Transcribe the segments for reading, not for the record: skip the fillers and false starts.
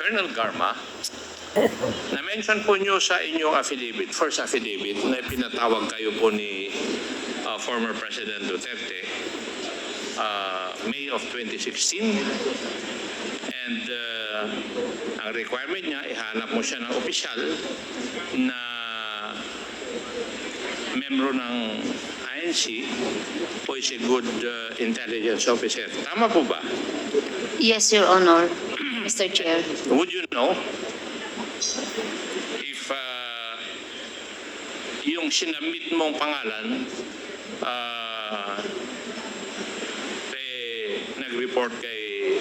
Colonel Garma, na-mention po nyo sa inyong affidavit, first affidavit, na pinatawag kayo po ni former President Duterte, May of 2016. And ang requirement niya, ihanap mo siya ng opisyal na membro ng INC who is a good intelligence officer. Tama po ba? Yes, Your Honor, Mr. Chair. Would you know if yung sinamit mong pangalan nag-report kay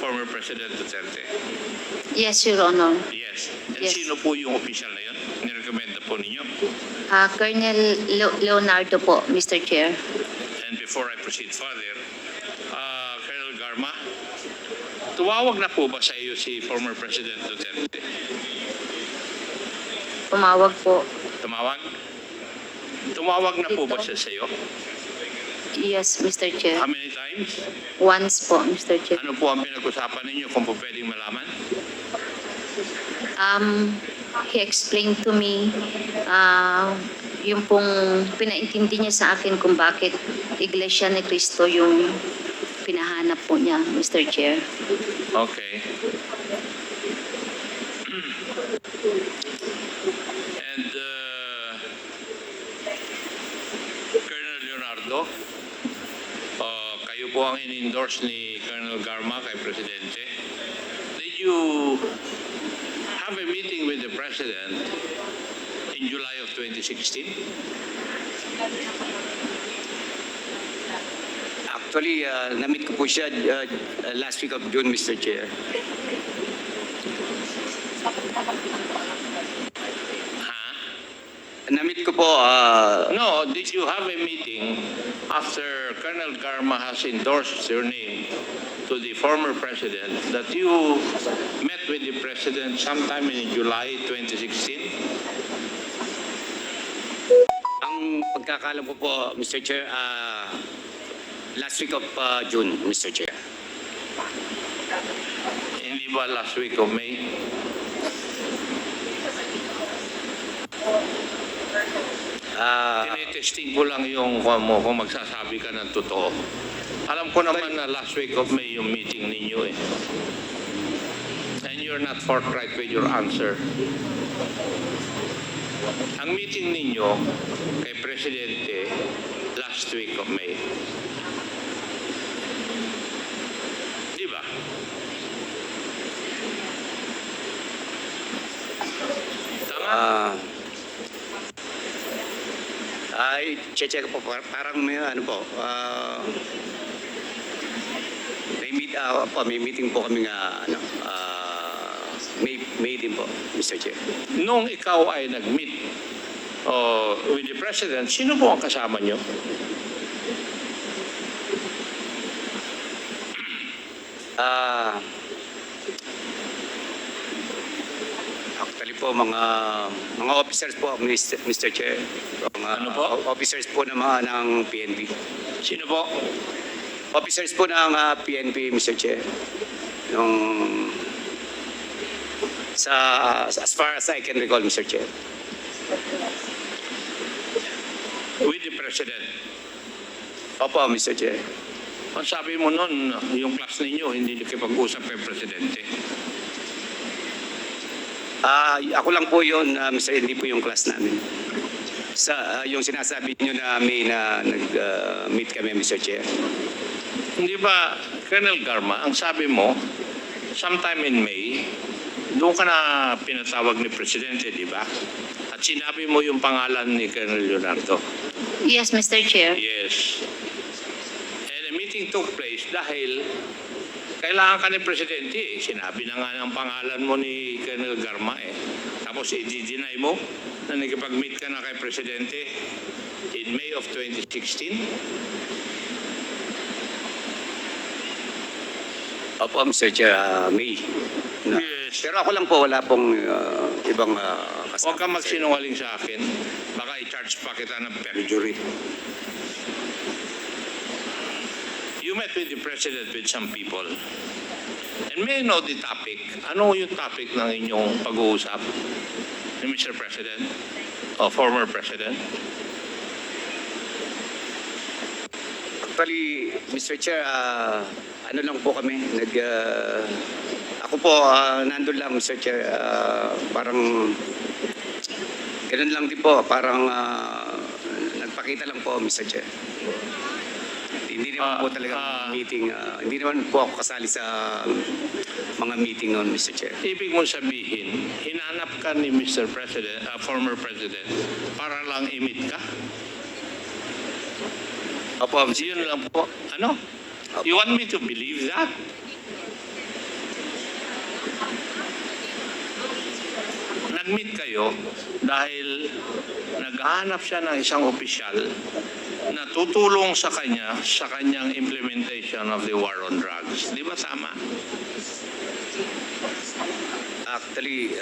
former President Duterte? Yes, Your Honor. Yes. And Yes. sino po yung official na yun? Nirekomenda po ninyo? Colonel Leonardo po, Mr. Chair. And before I proceed further, Colonel Garma, tuwawag na po ba sa iyo si former President Duterte? Tumawag po. Tumawag? Tumawag na po ba siya sa iyo? Yes, Mr. Chair. How many times? Once po, Mr. Chair. Ano po ang pinag-usapan ninyo kung po pwedeng malaman? He explained to me, yung pong pinaintindi niya sa akin kung bakit Iglesia ni Cristo yung pinahanap po niya, Mr. Chair. Okay. And Colonel Leonardo, kayo po ang in-endorse ni Colonel Garma kay Presidente. Did you have a meeting with the President in July of 2016? Actually, na-meet ko po siya last week of June, Mr. Chair. Na-meet ko po, No, did you have a meeting after Colonel Garma has endorsed your name to the former President that you met with the President sometime in July 2016? ang pagkakalam ko po, Mr. Chair, last week of June, Mr. Chair. Hindi ba last week of May? Tinitesting ko lang yung kung magsasabi ka ng totoo. Alam ko naman na last week of May yung meeting ninyo eh. And you're not forthright with your answer. Ang meeting ninyo kay Presidente last week of May. Di ba? Tama? Ay, check po, parang may ano po, may meeting po kami nga, may din po, Mr. Chair. Nung ikaw ay nag-meet with the President, sino po ang kasama nyo? Actually po, mga officers po, Mr. Chair. Mga Ano po? Officers po ng PNP. Sino po? Officers po ng PNP, Mr. Chair. Yung as far as I can recall, Mr. Chair. With the President. Opo, Mr. Chair. Ang sabi mo nun, yung class ninyo, hindi nakipag-usap kay Presidente. Ako lang po yun, Mr. Hindi po yung class namin. Yung sinasabi niyo na may nag-meet kami, Mr. Chair. Hindi ba, Colonel Garma, ang sabi mo, sometime in May, doon ka na pinatawag ni Presidente, di ba? At sinabi mo yung pangalan ni Colonel Leonardo. Yes, Mr. Chair. Yes. And a meeting took place dahil kailangan ka ni Presidente eh. Sinabi na nga ng pangalan mo ni Colonel Garma eh. Tapos i-deny mo na nakipag-meet ka na kay Presidente in May of 2016. Opo, Mr. Chair, May. Yes. Pero ako lang po, wala pong ibang Huwag kang magsinungaling sa akin. Baka i-charge pa kita ng perjury. You met with the President with some people. And may I know the topic? Ano yung topic ng inyong pag-uusap ni Mr. President o former President? Actually, Mr. Chair, ano lang po kami, ako po, nandun lang, Mr. Chair, parang, ganun lang din po, parang, nagpakita lang po, Mr. Chair. Hindi naman po talaga meeting, hindi naman po ako kasali sa mga meeting noon, Mr. Chair. Ibig mong sabihin, hinanap ka ni Mr. President, former President, para lang imit ka? Opo, Mr. Yun Chair. lang po. Ano? You want me to believe that? Nag-meet kayo dahil naghahanap siya ng isang opisyal na tutulong sa kanya sa kanyang implementation of the war on drugs. Di ba tama? Actually,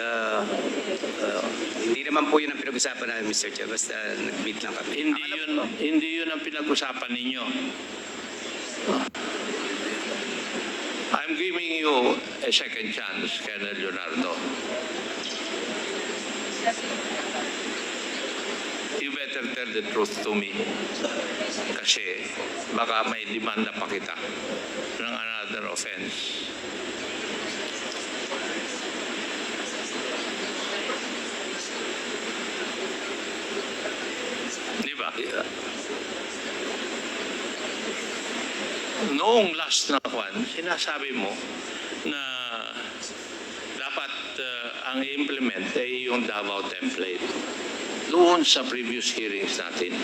hindi naman po yun ang pinag-usapan namin, Mr. Chair. Basta nag-meet lang kami. Hindi yun ang pinag-usapan ninyo. I'm giving you a second chance, Colonel Leonardo. You better tell the truth to me. Kasi baka may demanda pa kita ng another offense. Di ba? Noong last na kwan, sinasabi mo na dapat ang implement ay yung Davao template. Doon sa previous hearings natin.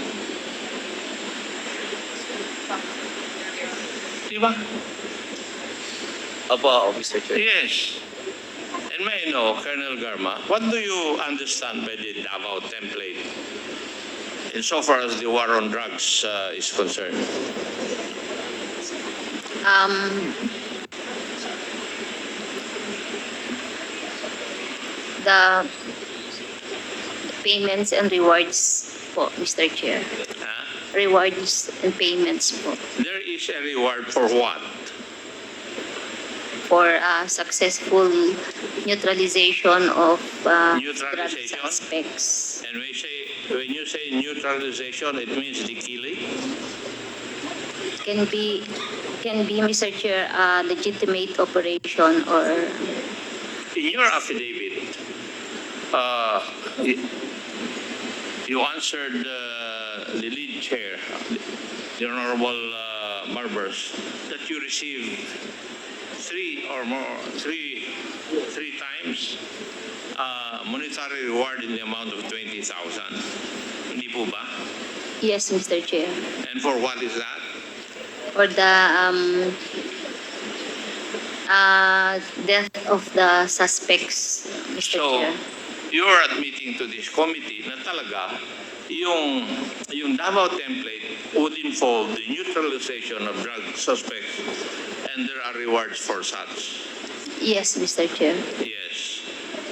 Di ba? Opo, Mr. Chair. Yes. And may I know, Colonel Garma, what do you understand by the Davao template insofar as the war on drugs is concerned? The payments and rewards po, Mr. Chair. Huh? Rewards and payments po There is a reward for what? for successful neutralization of drug Neutralization? suspects. And when you say neutralization, it means the killing? Can be, Mr. Chair, a legitimate operation or In your affidavit, you answered the lead chair, the Honorable Barbers, that you received three times monetary reward in the amount of 20,000. Hindi po ba? yes, Mr. Chair. And for what is that? For the death of the suspects, Mr. So, Chair. you are admitting to this committee na talaga yung Davao template would involve the neutralization of drug suspects and there are rewards for such. Yes, Mr. Chair. Yes.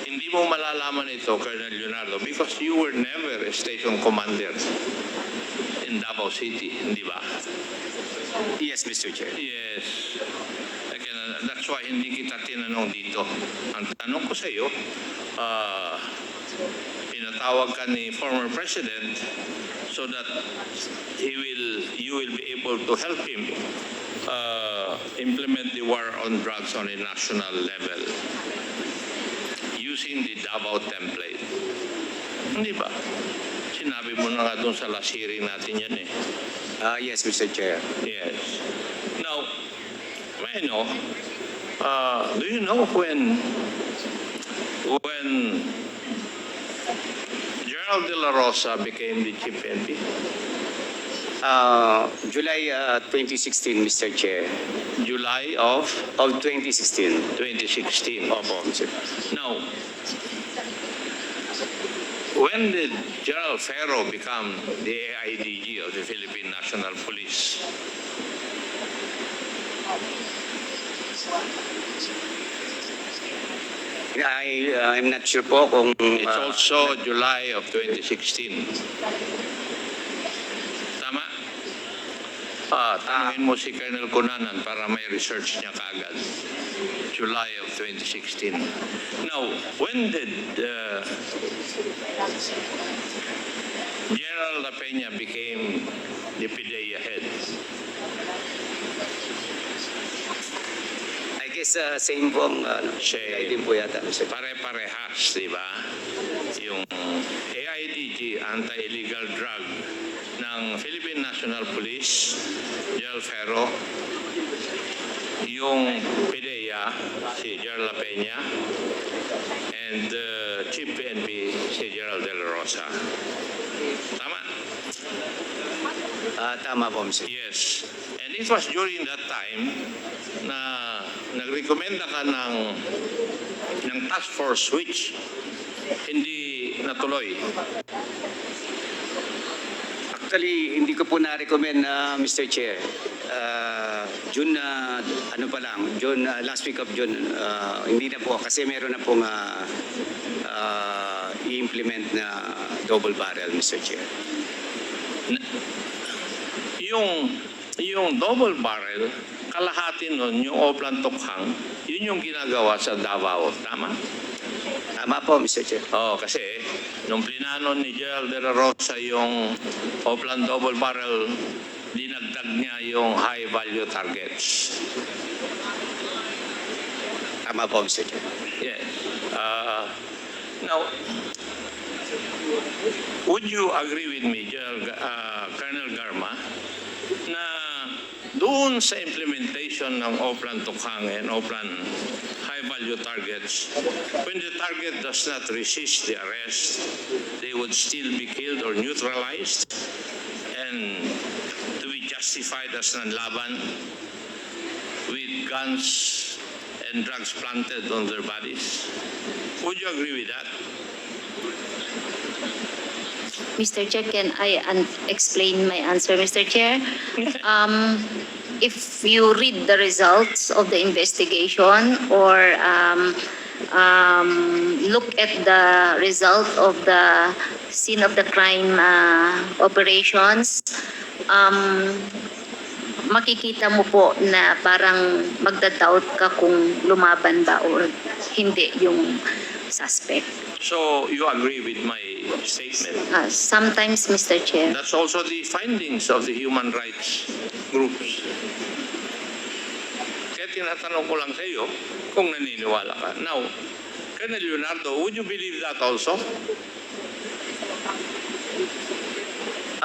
Hindi mo malalaman ito, Colonel Leonardo, because you were never a station commander in Davao City, hindi ba? Yes, Mr. Chair. Yes. That's why hindi kita tinanong dito. Ang tanong ko sa iyo, pinatawag ka ni former president so that you will be able to help him implement the war on drugs on a national level using the Davao template. Hindi ba? Sinabi mo na nga doon sa last hearing natin yan eh. Yes, Mr. Chair. Yes. Now, may I know, do you know when Gerald de la Rosa became the chief NP? July 2016, Mr. Chair. July of Of 2016. 2016. Opo, Mr. Now, when did Gerald Ferro become the AIDG of the Philippine National Police? I'm not sure po kung... It's also July of 2016. Tama? Tanungin mo si Colonel Cunanan para may research niya kaagad. July of 2016. Now, when did General La Peña became the PIDEA head? I guess same pong Same. din po yata, Mr. Chair. Pare-parehas, di ba? Yung AIDG, Anti-Illegal Drug, ng Philippine National Police, General Ferro, yung PIDEA, si General La Peña, and Chief PNP, si General De La Rosa. Tama? Tama po, Mr. Chair. Yes. And it was during that time na nagrekomenda ka ng task force which hindi natuloy. Actually, hindi ko po na-recommend, Mr. Chair. June, June, last week of June, hindi na po kasi meron na pong i-implement na double barrel, Mr. Chair. Yung double barrel, kalahati nun, yung Oplan Tukhang, yun yung ginagawa sa Davao. Tama? Tama po, Mr. Chair. Oo, kasi nung plinano ni General De La Rosa yung Oplan double barrel, dinagdag niya yung high value targets. Tama po, Mr. Chair. Yes. Now, would you agree with me, Colonel Garma, na doon sa implementation ng Oplan Tukhang and Oplan high-value targets, when the target does not resist the arrest, they would still be killed or neutralized and to be justified as nanlaban with guns and drugs planted on their bodies? Would you agree with that? Mr. Chair, can I explain my answer, Mr. Chair? If you read the results of the investigation or look at the result of the scene of the crime operations, makikita mo po na parang magda-doubt ka kung lumaban ba or hindi yung suspect. So you agree with my statement? Sometimes, Mr. Chair. That's also the findings of the human rights groups. Kaya tinatanong ko lang sa iyo kung naniniwala ka. Now, Colonel Leonardo, would you believe that also?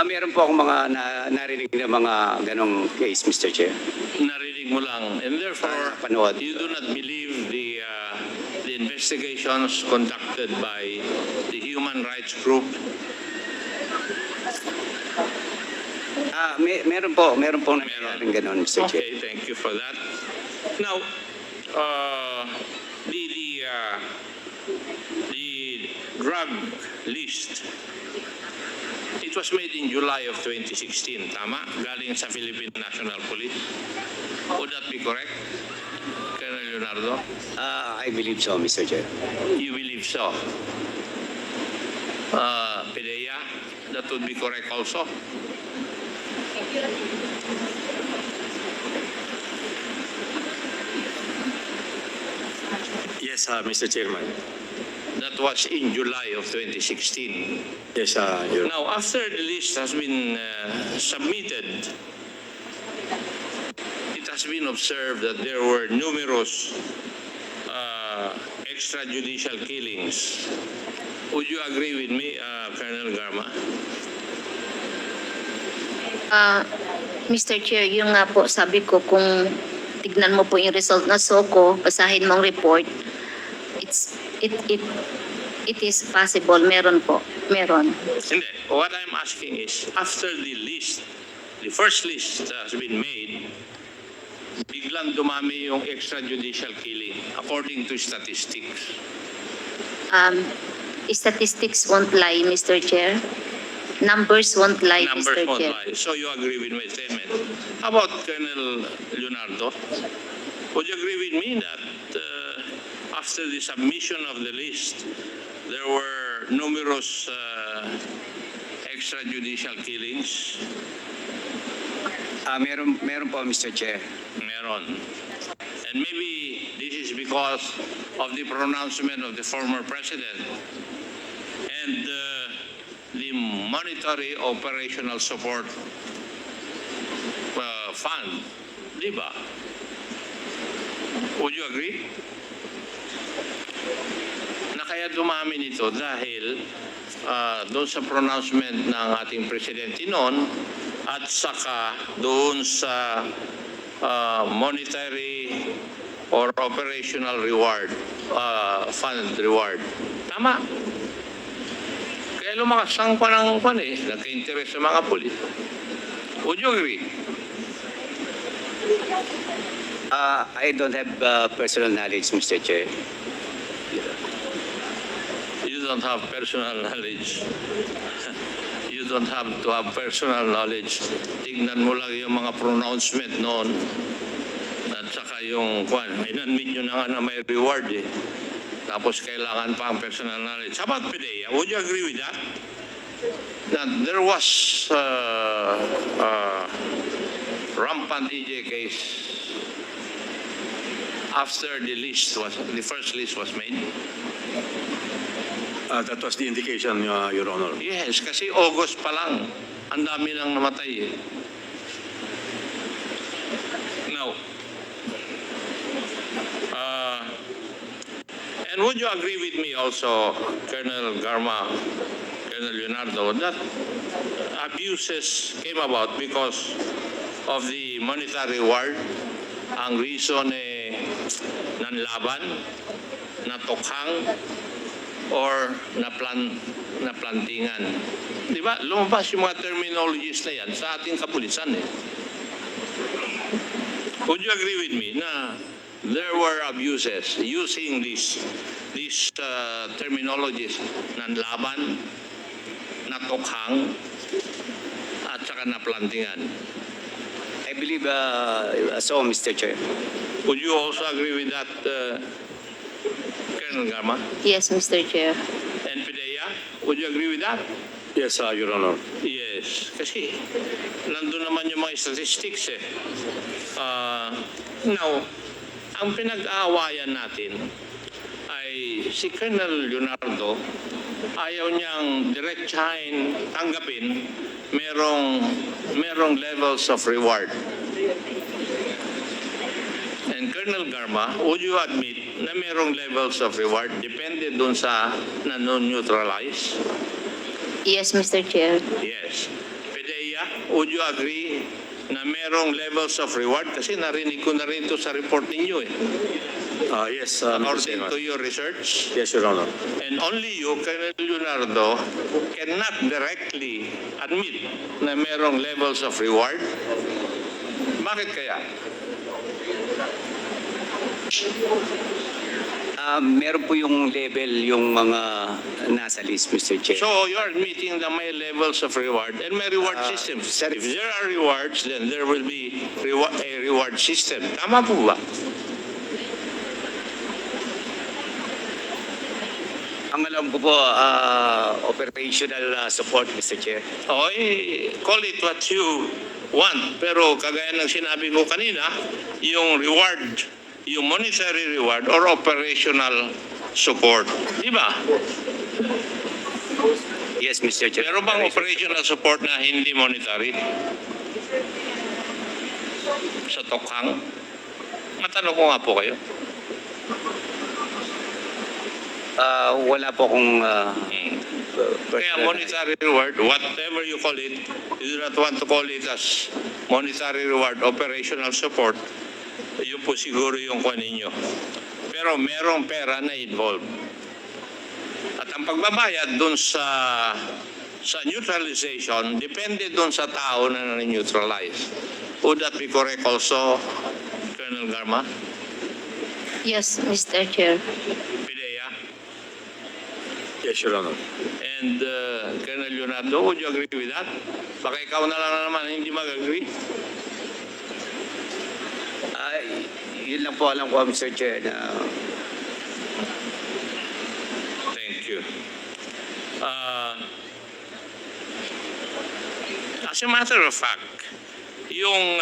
Meron po akong mga narinig na mga ganong case, Mr. Chair. Narinig mo lang. And therefore, Napanood. you do not believe the investigations conducted by the human rights group? Meron po nangyayaring ganon, Mr. Chair. Okay, thank you for that. Now, the drug list, it was made in July of 2016, tama? Galing sa Philippine National Police. Would that be correct, Colonel Leonardo? I believe so, Mr. Chair. You believe so? PIDEA, that would be correct also? Yes, Mr. Chairman. That was in July of 2016. Yes, Your Now, after the list has been submitted, it has been observed that there were numerous extrajudicial killings. Would you agree with me, Colonel Garma? Mr. Chair, yung nga po sabi ko kung tignan mo po yung result na SOCO, basahin mong report, it is possible, meron po, meron. Hindi. What I'm asking is, after the list, the first list has been made, biglang dumami yung extrajudicial killing according to statistics. Statistics won't lie, Mr. Chair. Numbers won't lie, Numbers Mr. won't Chair. lie. So you agree with my statement. How about Colonel Leonardo? Would you agree with me that after the submission of the list, there were numerous extrajudicial killings? Meron po, Mr. Chair. Meron. And maybe this is because of the pronouncement of the former president and the monetary operational support fund, di ba? Would you agree? Na kaya dumami nito dahil doon sa pronouncement ng ating presidente noon at saka doon sa monetary or operational reward, fund reward. Tama. Kaya lumakas ang nagka-interest sa mga pulis. Would you agree? I don't have personal knowledge, Mr. Chair. You don't have personal knowledge. You don't have to have personal knowledge. Tingnan mo lang yung mga pronouncement noon. At saka yung in-admit nyo na nga na may reward eh. Tapos kailangan pa ang personal knowledge. How about PDEA? Would you agree with that? That there was rampant EJ case after the first list was made? That was the indication, Your Honor. Yes, kasi August pa lang. Ang dami nang namatay eh. Now, and would you agree with me also, Colonel Garma, Colonel Leonardo, that abuses came about because of the monetary reward? Ang reason nanlaban, natukhang, or naplantingan. Di ba? Lumabas yung mga terminologies na yan sa ating kapulisan eh. Would you agree with me na there were abuses using these terminologies, nanlaban, natukhang, at saka naplantingan? I believe so, Mr. Chair. Would you also agree with that, Colonel Garma? Yes, Mr. Chair. And PDEA, would you agree with that? Yes, Your Honor. Yes, kasi nandun naman yung mga statistics eh. Now, ang pinag-aawayan natin ay si Colonel Leonardo, ayaw niyang diretsahin, tanggapin, merong levels of reward. And Colonel Garma, would you admit na merong levels of reward depende dun sa non-neutralize? Yes, Mr. Chair. Yes. PDEA, would you agree na merong levels of reward? Kasi narinig ko na rin ito sa report ninyo eh. Yes, Mr. According Chairman. to your research. Yes, Your Honor. And only you, Colonel Leonardo, cannot directly admit na merong levels of reward. Bakit kaya? Meron po yung level yung mga nasa list, Mr. Chair. So you're admitting that may levels of reward and may reward systems. sir- If there are rewards, then there will be a reward system. Tama po ba? Ang alam ko po, operational support, Mr. Chair. Call it what you want. Pero kagaya ng sinabi ko kanina, yung reward, yung monetary reward or operational support. Di ba? Yes, Mr. Chair. Meron bang operational support na hindi monetary? Sa tokhang? Matanong ko nga po kayo. Wala po akong Kaya monetary reward, whatever you call it, you do not want to call it as monetary reward, operational support, yun po siguro yung kuha ninyo. Pero merong pera na involved. At ang pagbabayad dun sa neutralization, depende dun sa tao na neutralize. Would that be correct also, Colonel Garma? Yes, Mr. Chair. Pidea? Yes, Your Honor. And Colonel Leonardo, would you agree with that? Baka ikaw na lang naman hindi mag-agree. yun lang po alam ko, Mr. Chair, na Thank you. As a matter of fact, yung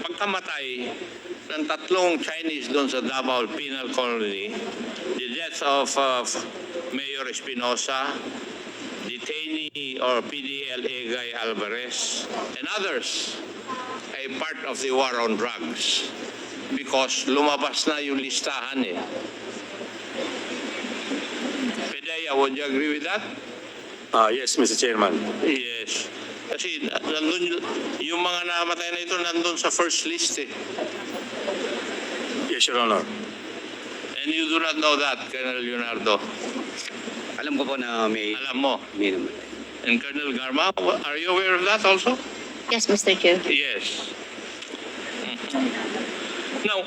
pagkamatay ng 3 Chinese doon sa Davao Penal Colony, the death of Mayor Espinosa, detainee or PDLA Guy Alvarez, and others ay part of the war on drugs because lumabas na yung listahan eh. Pedaya, would you agree with that? Yes, Mr. Chairman. Yes. Kasi nandun, yung mga namatay na ito nandun sa first list eh. Yes, Your Honor. And you do not know that, Colonel Leonardo. Alam ko po na Alam mo. may namatay. And Colonel Garma, are you aware of that also? Yes, Mr. Chair. Yes. Now,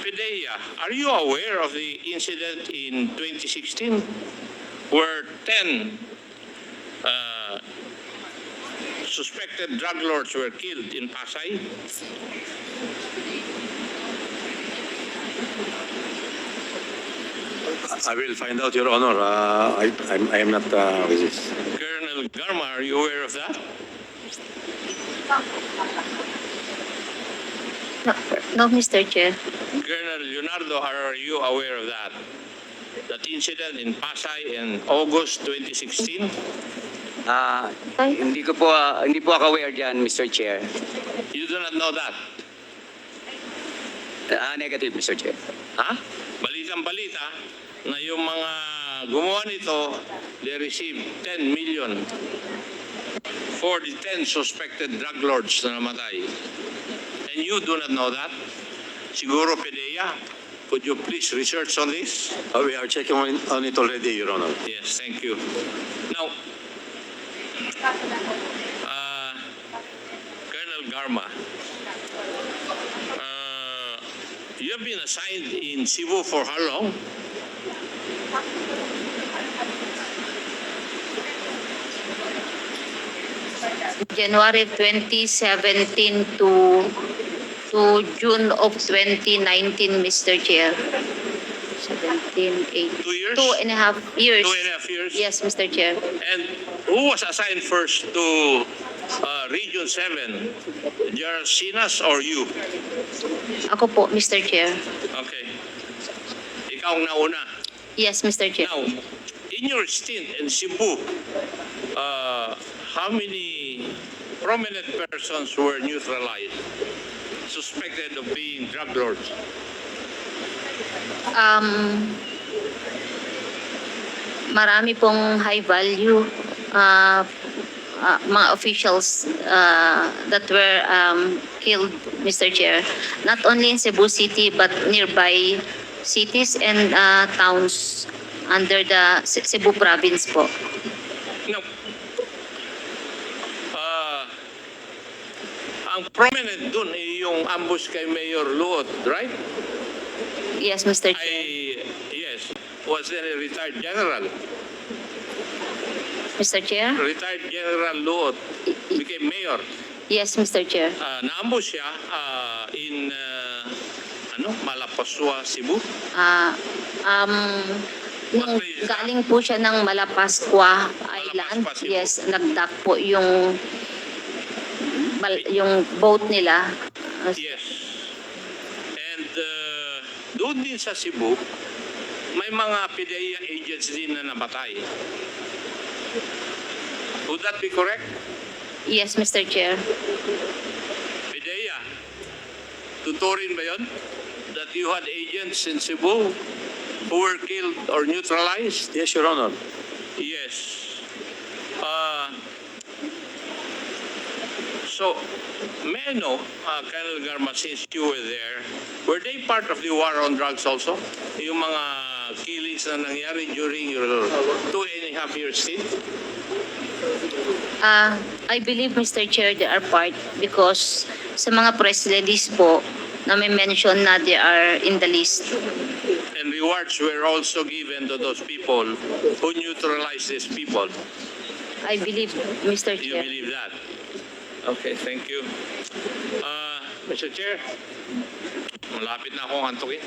Pedaya, are you aware of the incident in 2016 where 10 suspected drug lords were killed in Pasay? I will find out, Your Honor. I am not with this. Colonel Garma, are you aware of that? No, Mr. Chair. Colonel Leonardo, are you aware of that? That incident in Pasay in August 2016? Hindi po ako aware diyan, Mr. Chair. You do not know that? Negative, Mr. Chair. Ha? Balitang-balita na yung mga gumawa nito, they received 10 million for the 10 suspected drug lords na namatay. And you do not know that? Siguro, Pedea, could you please research on this? We are checking on it already, Your Honor. Yes, thank you. Now, Colonel Garma, you have been assigned in Cebu for how long? January 2017 to June of 2019, Mr. Chair. 17, 8. 2 years? 2.5 years. 2.5 years? Yes, Mr. Chair. And who was assigned first to Region 7? General Sinas or you? Ako po, Mr. Chair. Okay. Ikaw ang nauna. Yes, Mr. Chair. Now, in your stint in Cebu, how many prominent persons were neutralized, suspected of being drug lords? Marami pong high value mga officials that were killed, Mr. Chair. Not only in Cebu City but nearby cities and towns under the Cebu province po. No. Ang prominent dun ay yung ambush kay Mayor Luot, right? Yes, Mr. Chair. Yes, was a retired general. Mr. Chair? Retired General Luot became mayor. Yes, Mr. Chair. Na-ambush siya in Malapascua, Cebu. Nung galing po siya ng Malapascua Island, Malapascua, Cebu. yes, nagdock po yung boat nila. Yes. And doon din sa Cebu, may mga PDEA agents din na namatay. Would that be correct? Yes, Mr. Chair. PDEA, tuturin ba yun? That you had agents in Cebu who were killed or neutralized? Yes, Your Honor. Yes. So, may I know, Colonel Garma, since you were there, were they part of the war on drugs also? Yung mga killings na nangyari during your 2.5 year stint? I believe, Mr. Chair, they are part because sa mga press release po na may mention na they are in the list. And rewards were also given to those people who neutralized these people. I believe, Mr. Do you Chair. believe that? Okay, thank you. Mr. Chair, malapit na akong antukin.